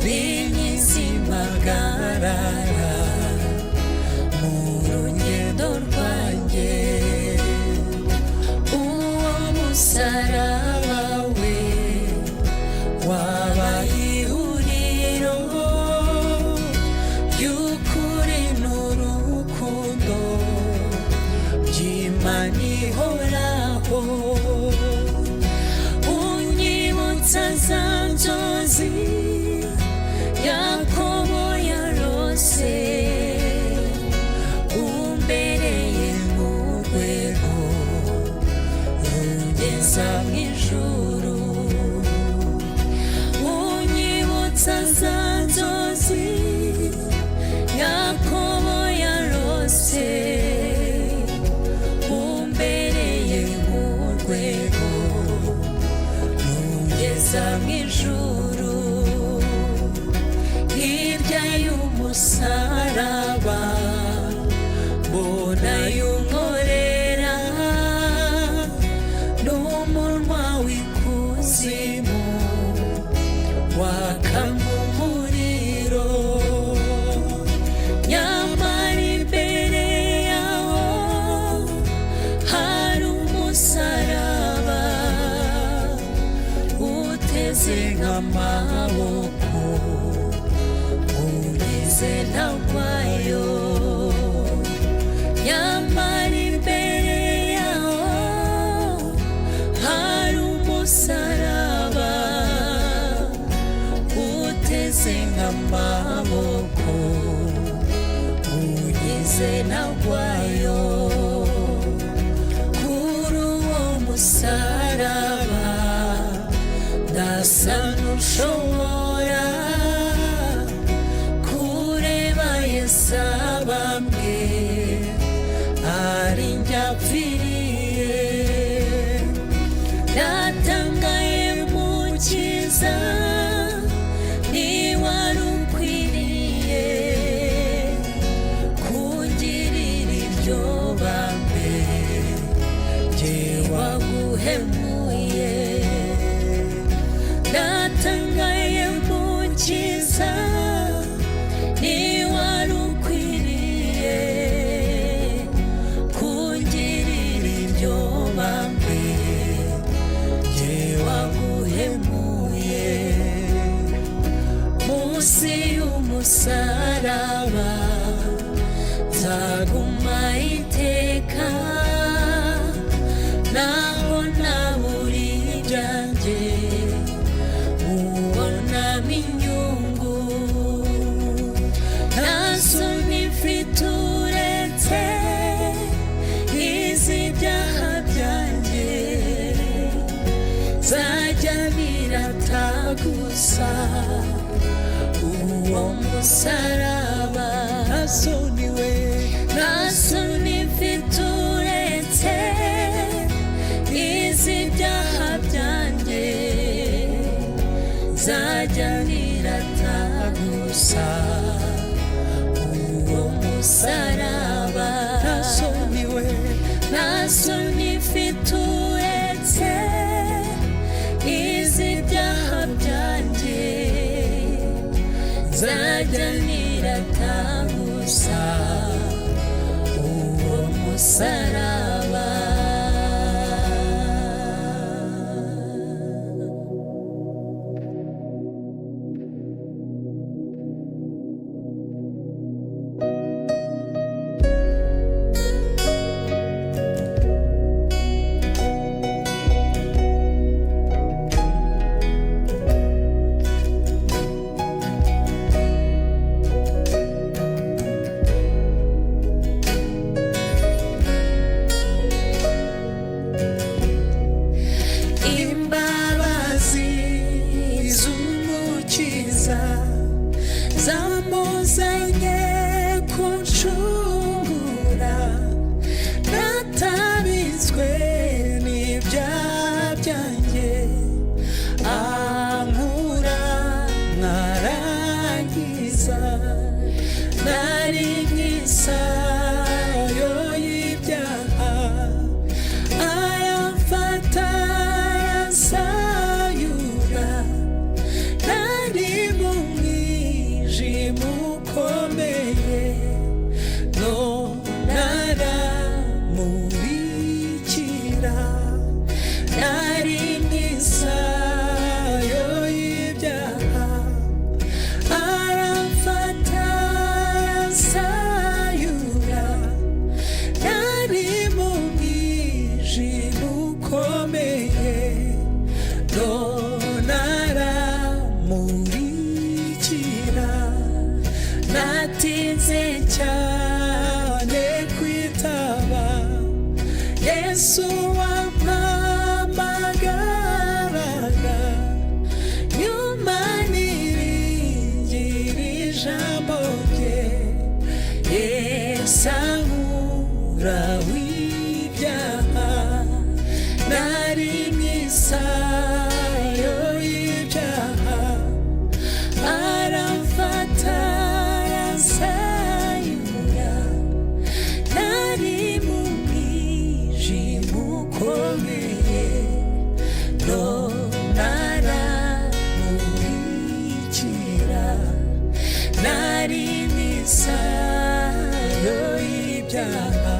rinyizimagarara mu rugendo rwanjye. Uwo musaraba we wabaye ihuriro ry'ukuri n'urukundo by'Imana ihoraho. Unyibutsa za nzozi Yakobo yarose, umbereye mu rwego rugeza mu ijuru. Unyibutsa za nzozi Yakobo yarose, umbereye mu rwego rugeza mu ijuru. Hirya y'umusaraba mbona y'unkorera, n'umunwa w'ikuzimu waka nk'umuriro. Nyamara imbere yawo hari umusaraba uteze nk'amaboko, ugeze ntagwayo. Nyamara imbere yawo hari umusaraba uteze nk'amaboko, ugeze ntagwayo. Kuri uwo musaraba ndasa n'ushobora kureba Yesu abambwe ari njye apfiriye. Natangaye Mukiza ntiwari ukwiriye kungirira iryo bambe jye waguhemuye. Natangaye Mukiza ntiwari ukwiriye kungirira iryo bambe jye waguhemuye. Munsi y'umusaraba nzaguma iteka, naho nabura ibyanjye ubonamo inyungu. Nta soni mfite uretse iz'ibyaha byanjye, nzajya birata gusa uwo musaraba. Nta soni we, nta soni mfite uretse iz'ibyaha byanjye, nzajya birata gusa uwo musaraba. Nta soni we, nta soni mfite uretse iz'ibyaha byanjye, nzajya birata gusa uwo musaraba. Zamuzanye kunshungura, natabitswe n'ibyaha byanjye, ankura mwarangiza. Nari nk'isayo y'ibyaha, ayamfata yansayura. Nari mu natinze cyane kwitaba Yesu wampamagaraga nyuma niringira ijambo rye Yesu ankura w'ibyaha nari mu isayo y'ibyaha aramfata aransayura nari mu mwijima ukomeye none aramurikira nari mu isayo y'ibyaha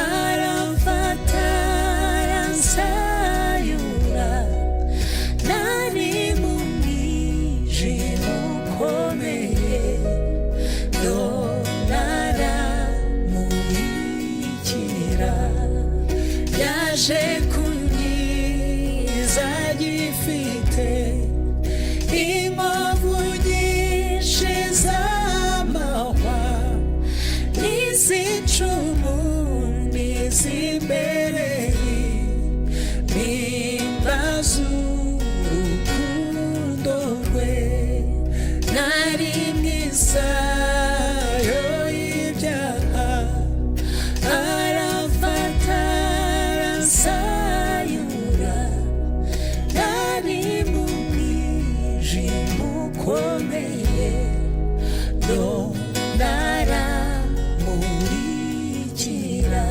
aramfata aransayura nari mu mwijima ukomeye none aramurikira yaje kunkiza gifite inkovu nyinshi z'amahwa n'izicumu n'izimbereye nimbaza urukundo rwe nari mu isayo y'ibyaha aramfata aransayura nari mu mwijima ukomeye none aramurikira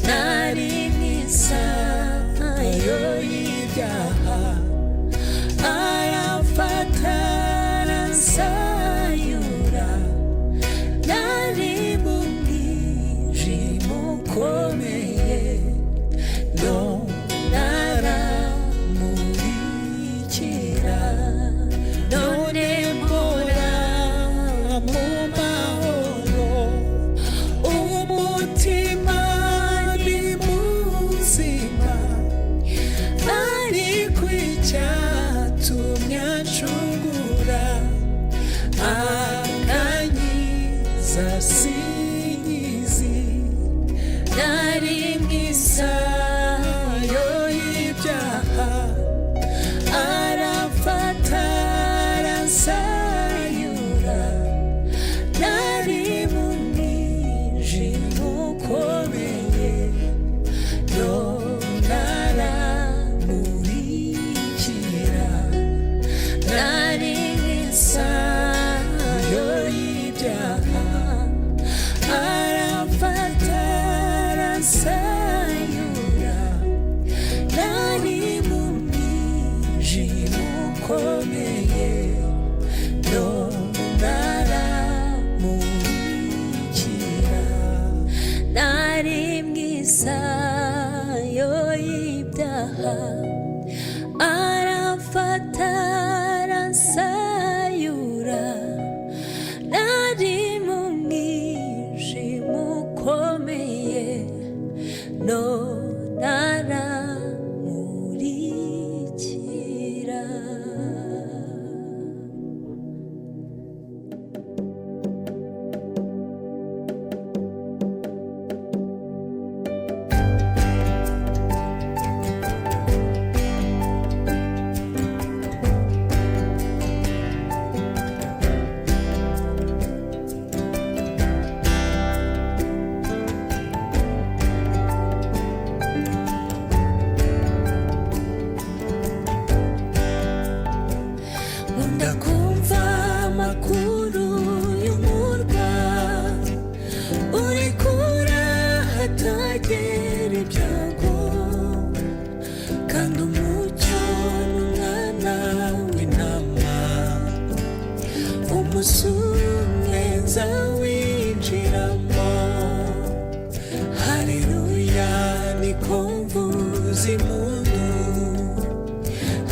nari mu isayo y'ibyaha aramfata aransayura nari mu mwijima ukomeye none aramurikira none mpora mu mahoro umutima ni muzima ariko icyatumye anshungura akankiza sinkizi nari mu isayo y'ibyaha aramfata aransayura nari mu mwijima ukomeye none aramurikira nari mu isayo y'ibyaha aramfata aransayura nari mu mwijima ukomeye none aramurikira nari mu isayo y'ibyaha aramfata aransayura nari mu mwijima ukomeye none aramurikira ndakumva amakuru y'umurwa uri kure hatagera ibyago kandi umucyo n'umwana w'intama umunsi umwe nzawinjiramo haleluya niko mvuza impundu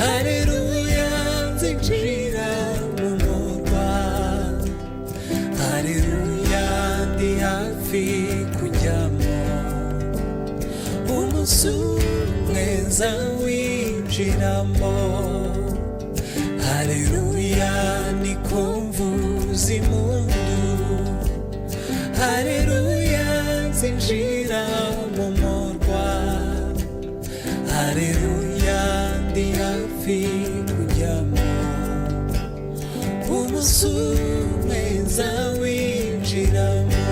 haleluya nzinjira mu murwa haleluya ndi hafi kujyamo umunsi umwe nzawinjiramo haleluya niko mvuza impundu, haleluya zinjira mu murwa, haleluya ndi hafi kujyamo, umunsi umwe nzawinjiramo.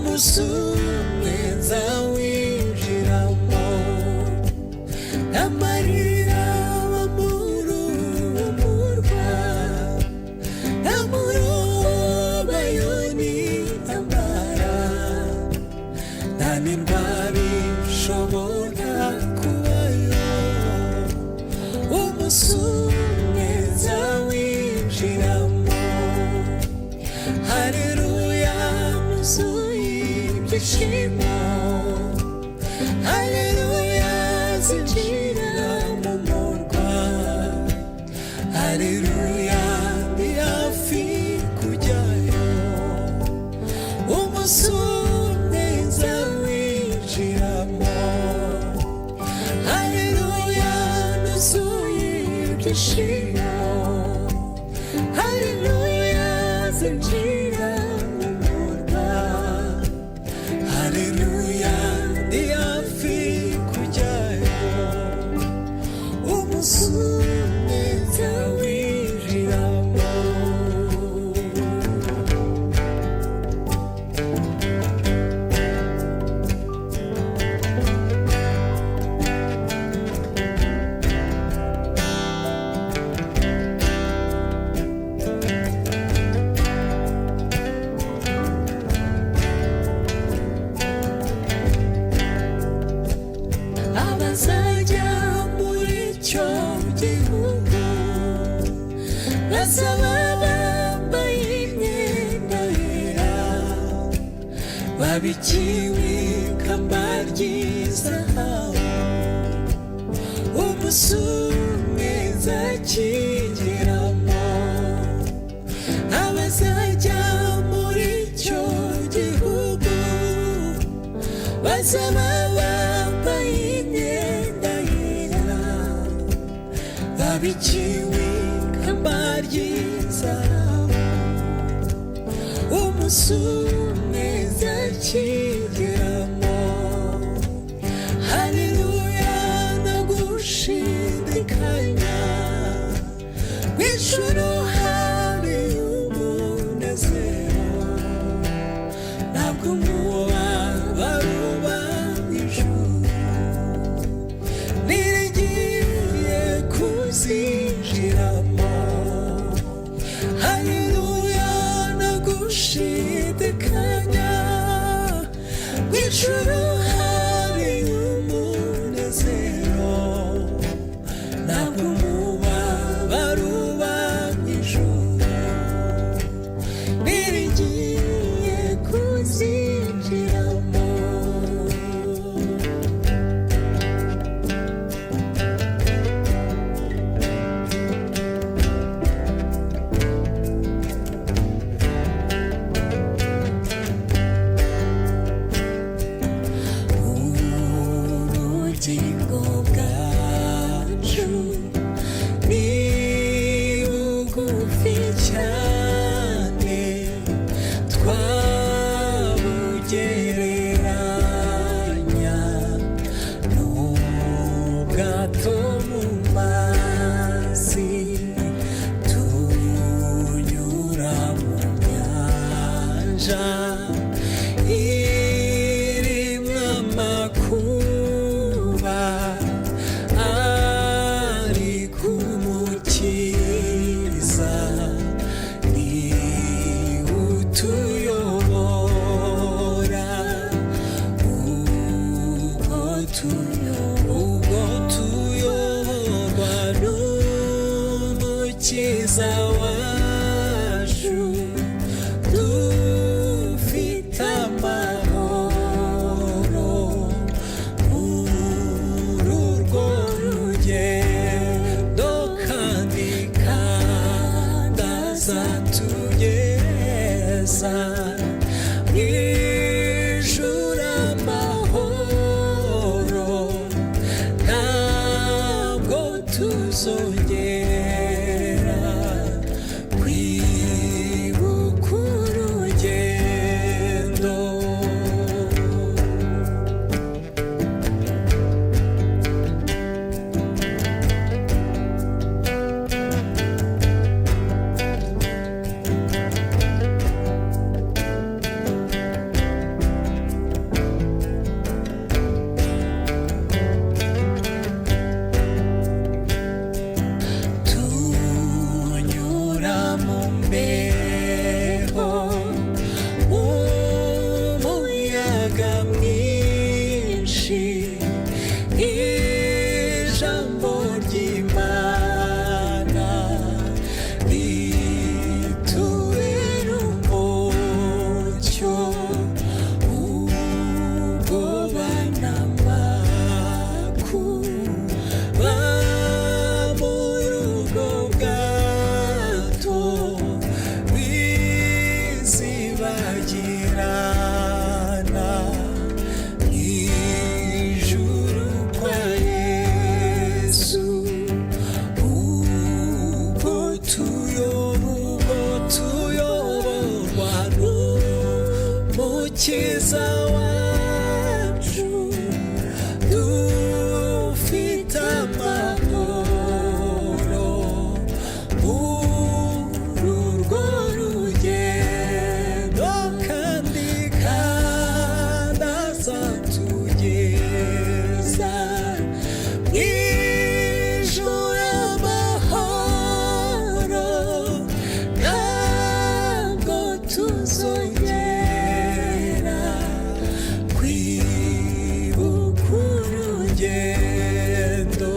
Umusumwe nzawinjiramo, amarira wamurumurwa, namurobayo n'intambara, nta n'indwara ishobora kubayo. Umusumwe nzawinjiramo, haleluya nuzuye ibyishimo, haleluya zinjira mu murwa, haleluya ndi hafi kujyayo, umunsi umwe nzawinjiramo, haleluya nuzuye ibyishimo, haleluya zinjira mu murwa, haleluya ndi hafi kujyayo, umunsi umwe nzawinjiramo. Abazajya muri icyo gihugu bazaba bambaye imyenda yera, babikiwe ikamba ry'izahabu, umunsi umwe nzakigeramo. Abazajya muri icyo gihugu bazaba bambaye imyenda yera, babikiwe ikamba ry'izahabu, umunsi umwe nzakigeramo. Haleluya nagushidikanya, mw'ijuru hari umunezero, ntabwo umubabaro uba mw'ijuru, niringiye kuzinjiramo. Haleluya nagushidikanya, mw'ijuru hari umunezero, ntabwo umubabaro uba mw'ijuru, niringiye kuzinjiramo. amahoro muri urwo rugendo kandi azatugeza mw'ijuru amahoro ntabwo tuzongera kwibuka urugendo. Tunyura mu mbeho umuyaga mwinshi ijambo ry'Imana ritubera umucyo ubwoba n'amakuba muri ubwo bwato bizibagirana mw'ijuru kwa Yesu ubwo tuyoborwa n'umukiza wacu dufite amahoro muri urwo rugendo kandi azatugeza mw'ijuru amahoro ntabwo tuzongera kwibuka urugendo.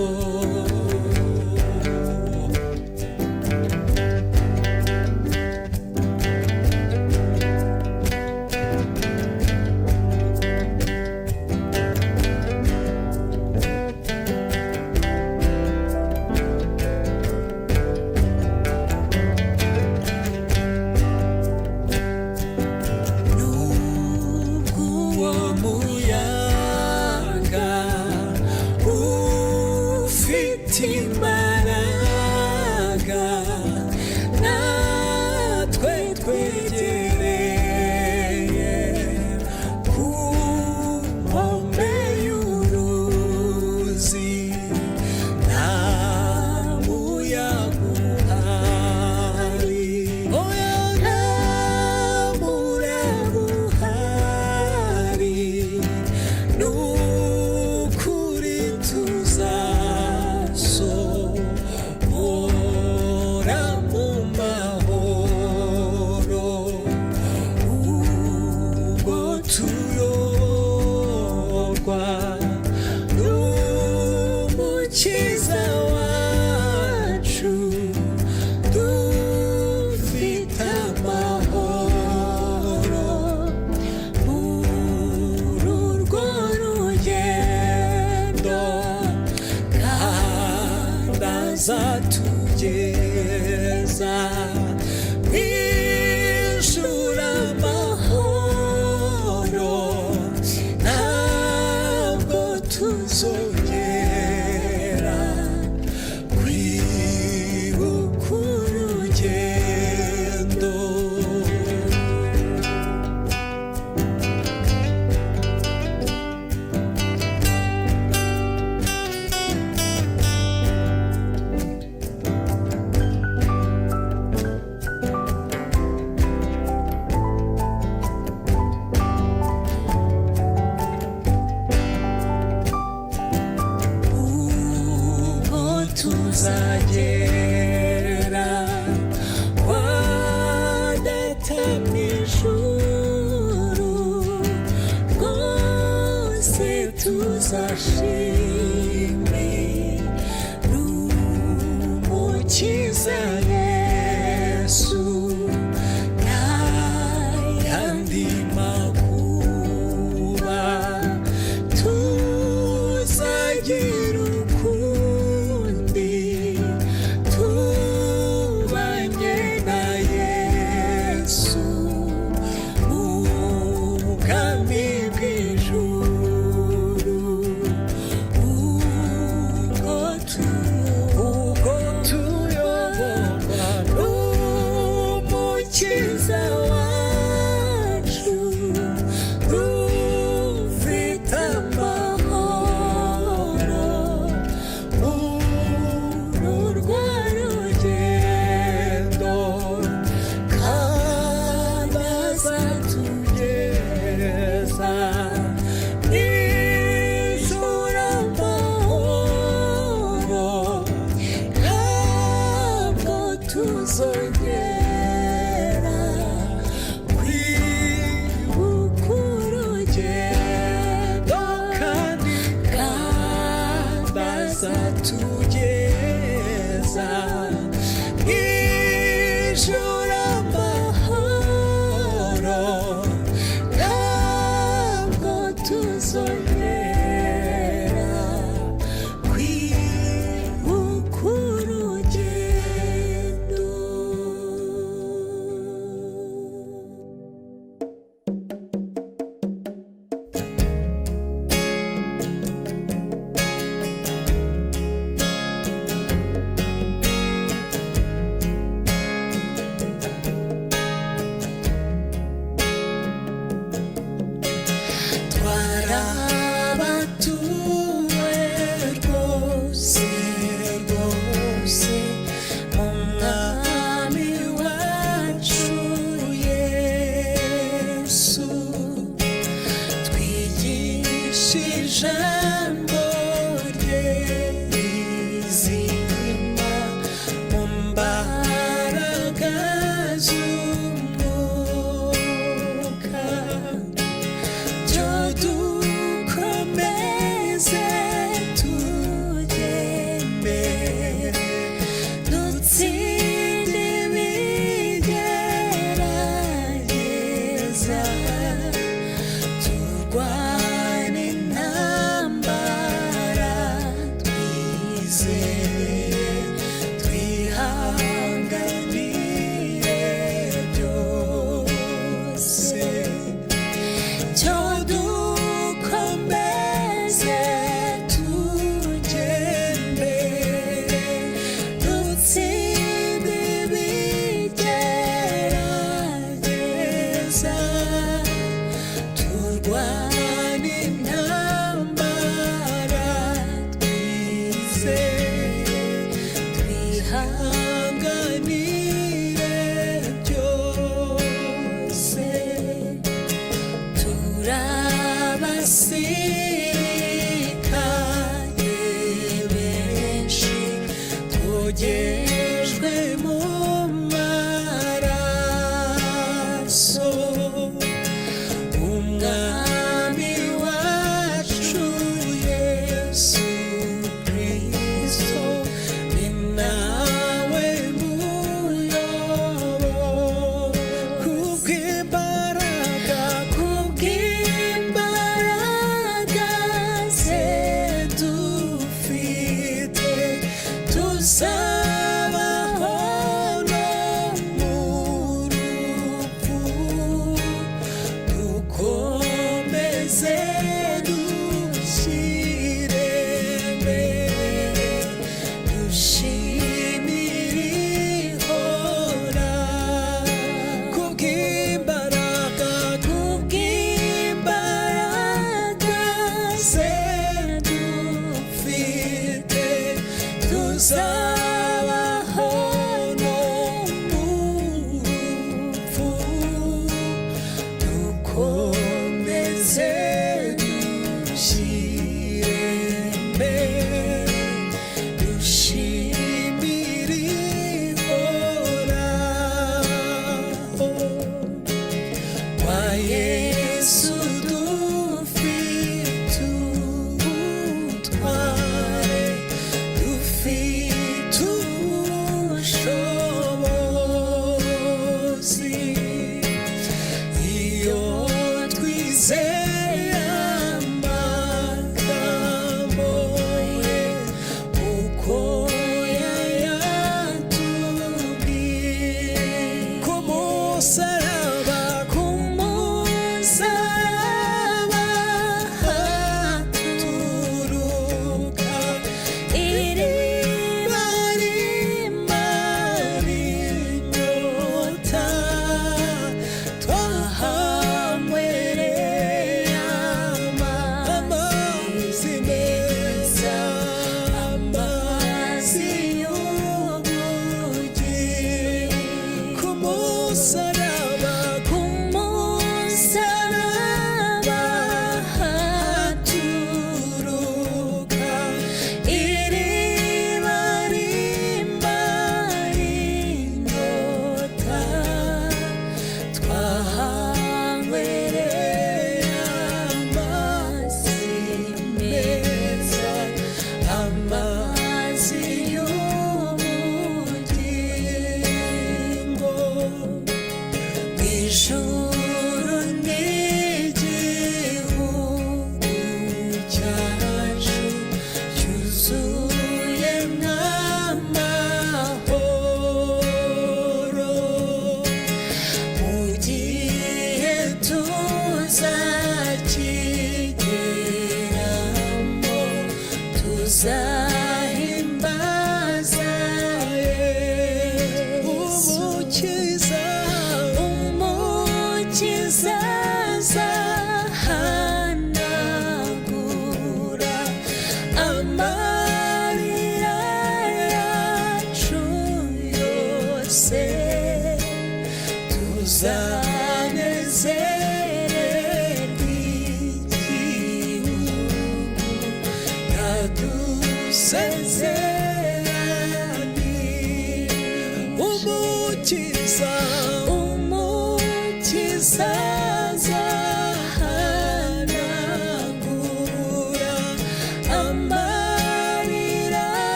Nubwo uwo muyaga ufite imbaraga natwe twegereye ku nkombe y'uruzi nta muyaga uhari oya nta muyaga uhari n'ukuri tuzasohora mu mahoro ubwo tuyoborwa n'umukiza wacu dufite amahoro muri urwo rugendo kandi azatugeza mw'ijuru amahoro ntabwo tuzongera kwibuka urugendo. tuzagera kwa data mw'ijuru, rwose tuzashimira umukiza Yesu, nta yandi makuru tugeza ijuru amahoro ntabwo tuzongera kwibuka urugendo. Twarabatuwe rwose rwose mu mwami wacu Yesu, twigisha ijambo rye rizima mu mbaraga z'umwuka, byo dukomeze tujye imbere dutsinde ibigerageza, turwane intambara twizeye, twihanganire byose, cyo dukomeze tujye imbere dutsinde ibigerageza, turwane intambara twizeye, twihanganire byose, turabasirikare benshi twogejwe mu maraso, umwami wacu Yesu Kristo ni nawe muyobo, kubw'imbaraga ze dufite, tuzabaho no mu rupfu, dukomeze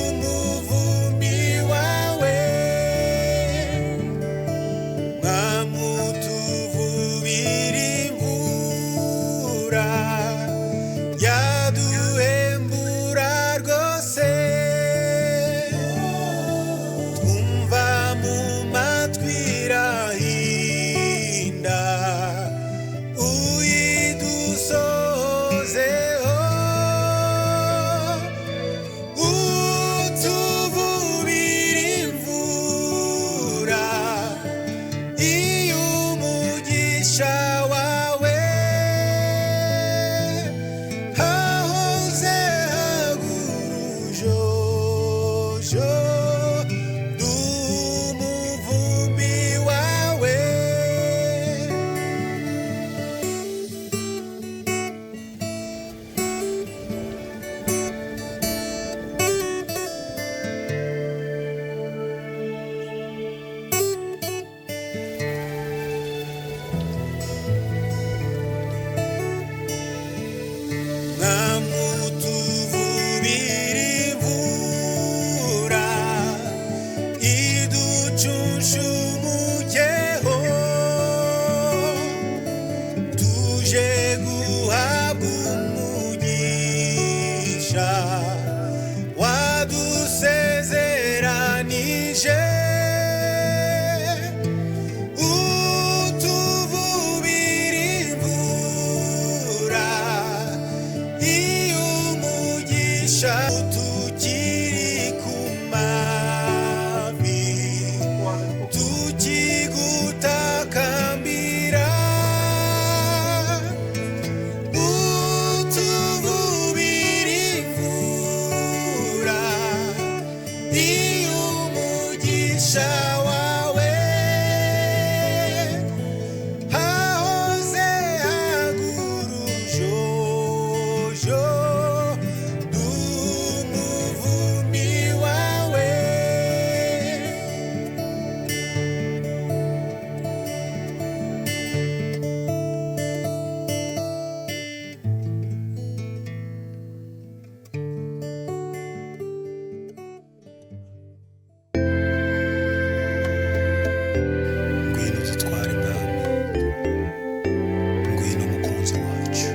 n'umuvumbi wawe mwamutuvubira imvura yaduhembura rwose twumva mu matwi irahinda uyidusozeho utuvubira imvura iyo umugisha wawe hahoze hagurujojo n'umuvumbi wawe mwamutuvubira imvura iducuncumukeho tuje guhabwa umugisha wadusezeranije utuvubira imvura iyo umugisha tukiri ku mavi tukigutakambira utuvubira imvura iyo umugisha wawe hahoze hagurujojo n'umuvumbi wawe ngwino dutware mwami ngwino mukunzi wacu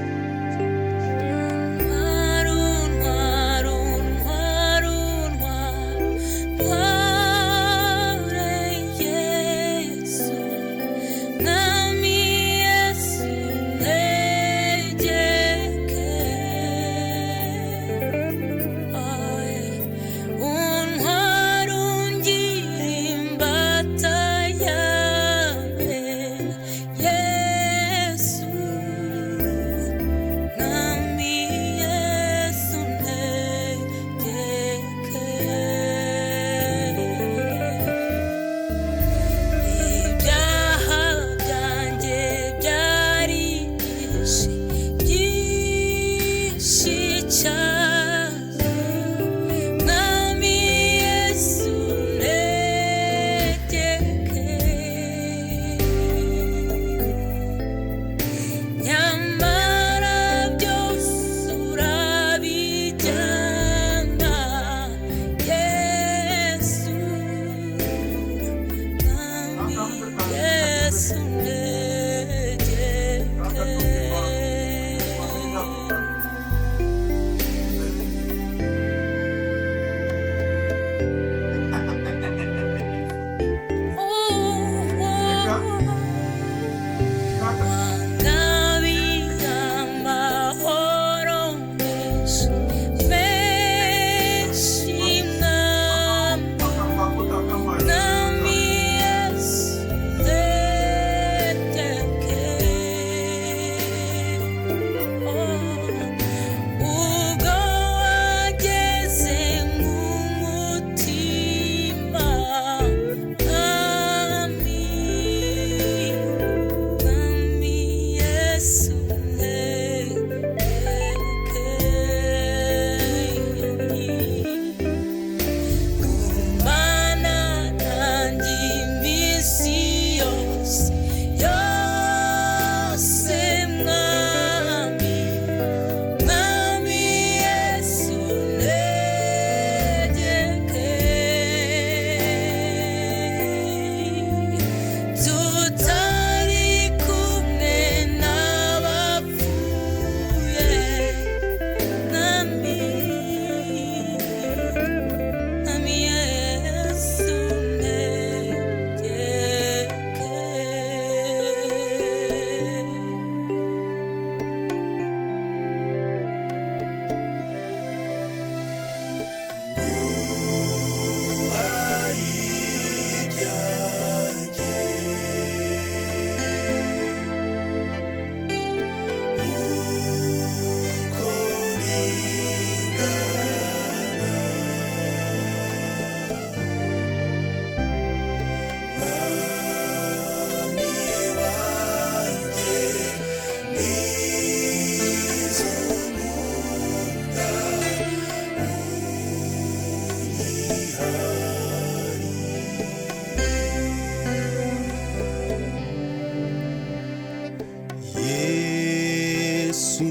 Yesu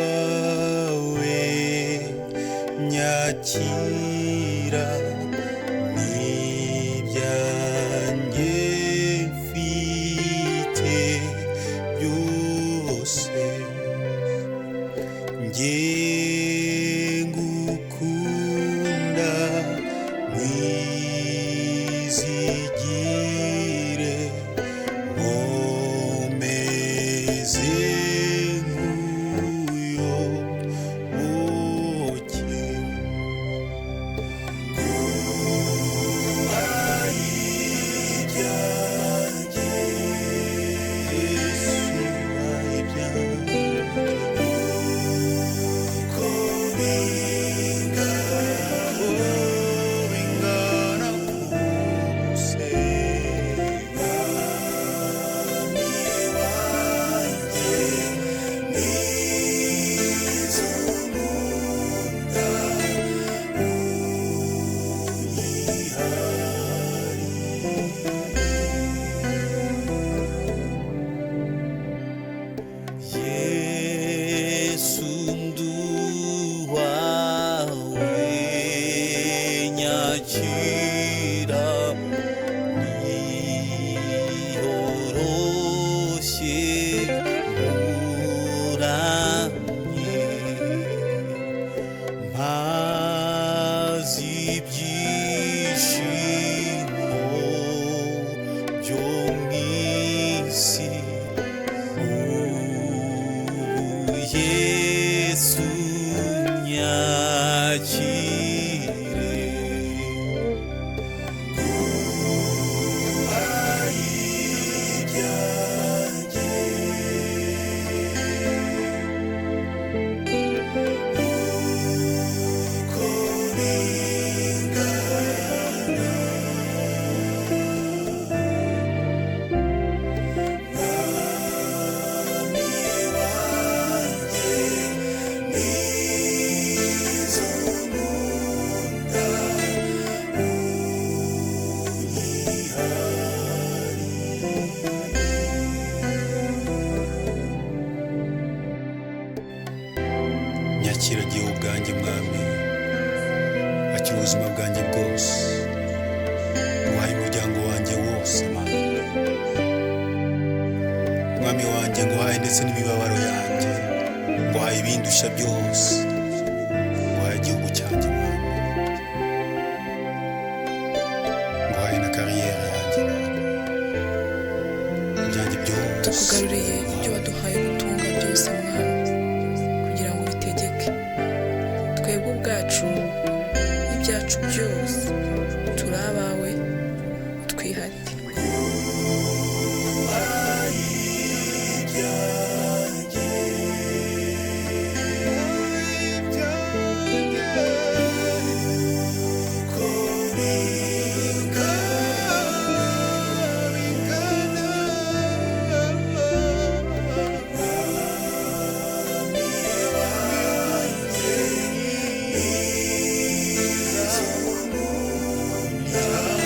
nduwawe nyakira n'ibyanjye mfite byose njye ngukunda mwizigire nkomeze nk'uyoboke ibyanjye Yesu ibyanjye uko bingana kose mwami wanjye mwiza nkunda Yesu nduwawe nyakira niyoroshye nkuramye mpazi ibyishimo byo mu isi Yesu nyakire ibyanjye uko bingana mwami wanjye mwiza nkunda nyakira gihe ubwanjye mwami akira ubuzima bwanjye bwose nguhaye umuryango wanjye wose mwami wanjye nguhaye ndetse n'imibabaro yanjye nguhaye ibindusha byose nguhaye igihugu cyanjye mwami nguhaye na kariyeri yanjye mwami ibyanjye byose tukugaruriye ibyo waduhaye gutunga byose mwami kugira ngo bitegeke twebwe ubwacu ibyacu byose turi abawe utwiharire Yeah.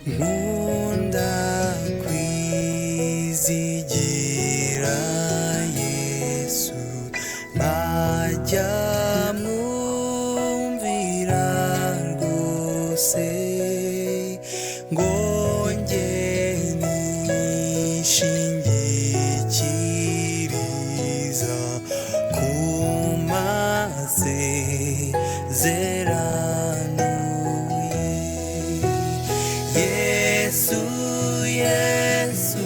nkunda kwizigira Yesu nkajya mwumvira rwose ngo njye nishingikiriza ku masezeranuye. Yesu Yesu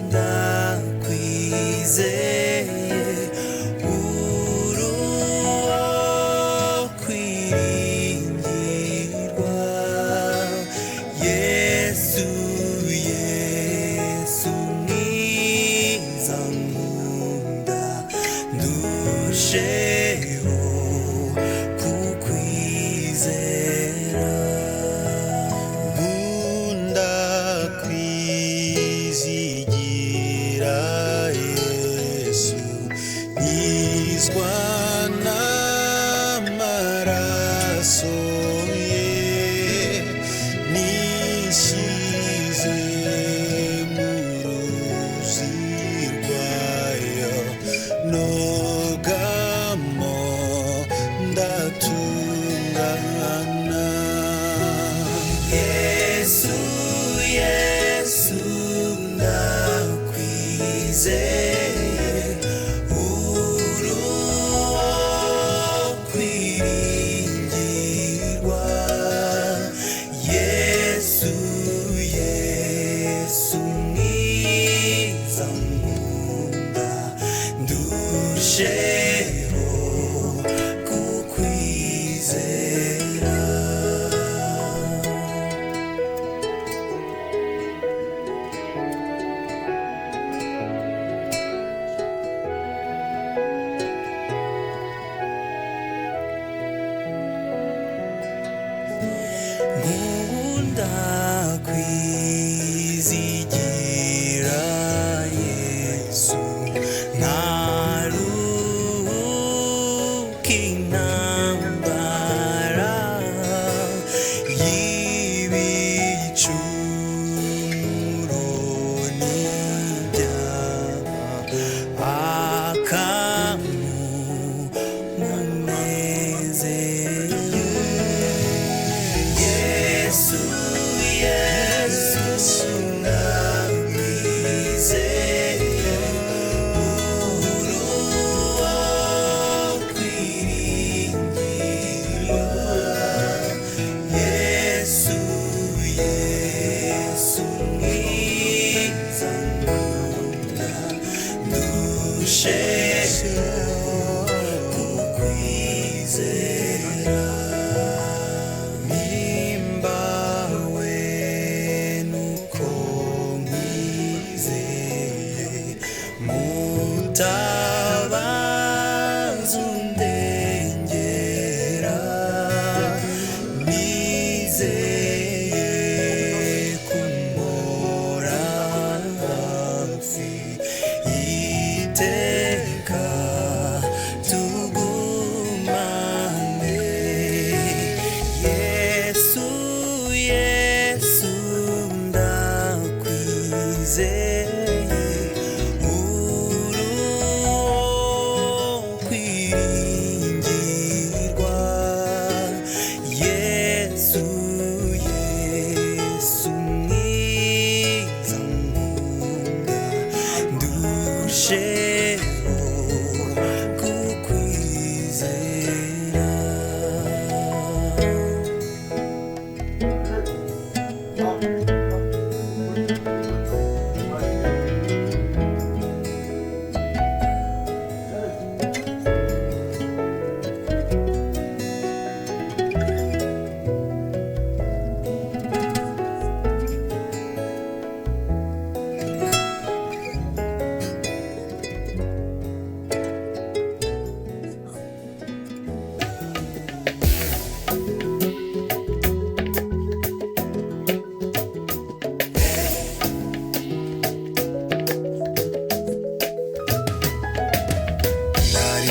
ndakwizeye uri uwo kwiringirwa. Yesu Yesu mwiza nkunda ndusheho kukwizera. nkunda kwizigira Yesu nyizwa n'amaraso ye nishyize mu ruzi rwayo nogamo ndatungana. Yesu Yesu ndakwizeye uri uwo kwiringirwa. Yesu Yesu mwiza nkunda ndusheho kukwizera. nkunda kwizigira Yesu ntaruhuka intambara y'ibicumuro n'ibyaha akamunezero. Yesu Yesu ndakwizeye uri uwo kwiringirwa. Yesu Yesu mwiza nkunda ndusheho kukwizera. Mpimbawe nuko nkwizeye mutabazi undengera. Nizeye kumpora hafi iteka tugumane. Yesu Yesu ndakwizeye uri uwo kwiringirwa. Yesu Yesu mwiza nkunda ndusheho kukwizera.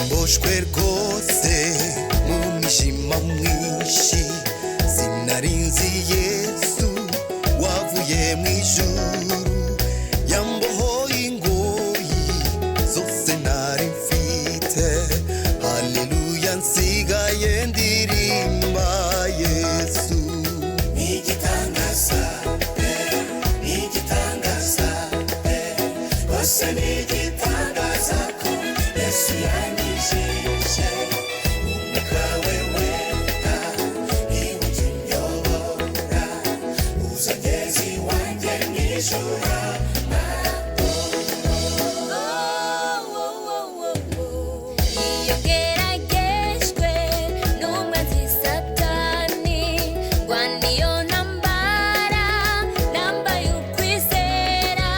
mboshwe rwose mu mwijima mwinshi, sinarinzi Yesu yankuye mu ijuru yambohoye ingoyi zose nari mfite haleluya nsigaye ndirimba Yesu Nigitangaza Bose nigitangaza ko Yesu yanyijije umwuka we wera niwe ukinyobora uzagezi wanjye mw'ijuru iyo geragejwe n'umwanzi satani ngwa niyo ntambara nambaye ukwizera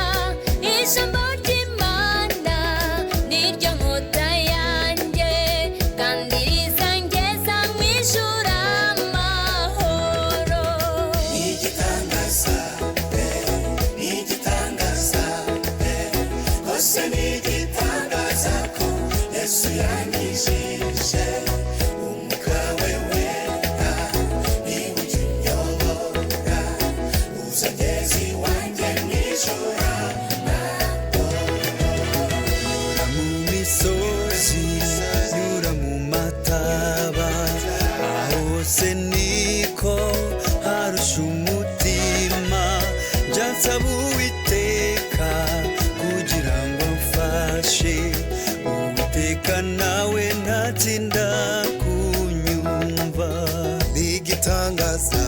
ijambo ry'Imana niryo nkota yanjye kandi rizangeza mw'ijuru amahoro Nigitangaza Bose nigitangaza ko Yesu yanyijije umwuka we wera niwe ukinyobora uzagezi wanjye mw'ijuru nyura mu misozi nyura mu mataba aho hose niko harusha umutima njya nsaba Uwiteka kugira ngo amfashe Uwiteka nawe ntatinda kunyumva igitangaza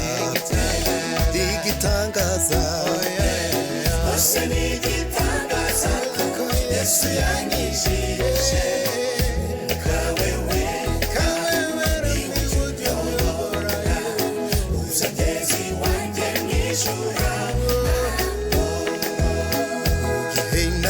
Bose nigitangaza ko Yesu yanyijije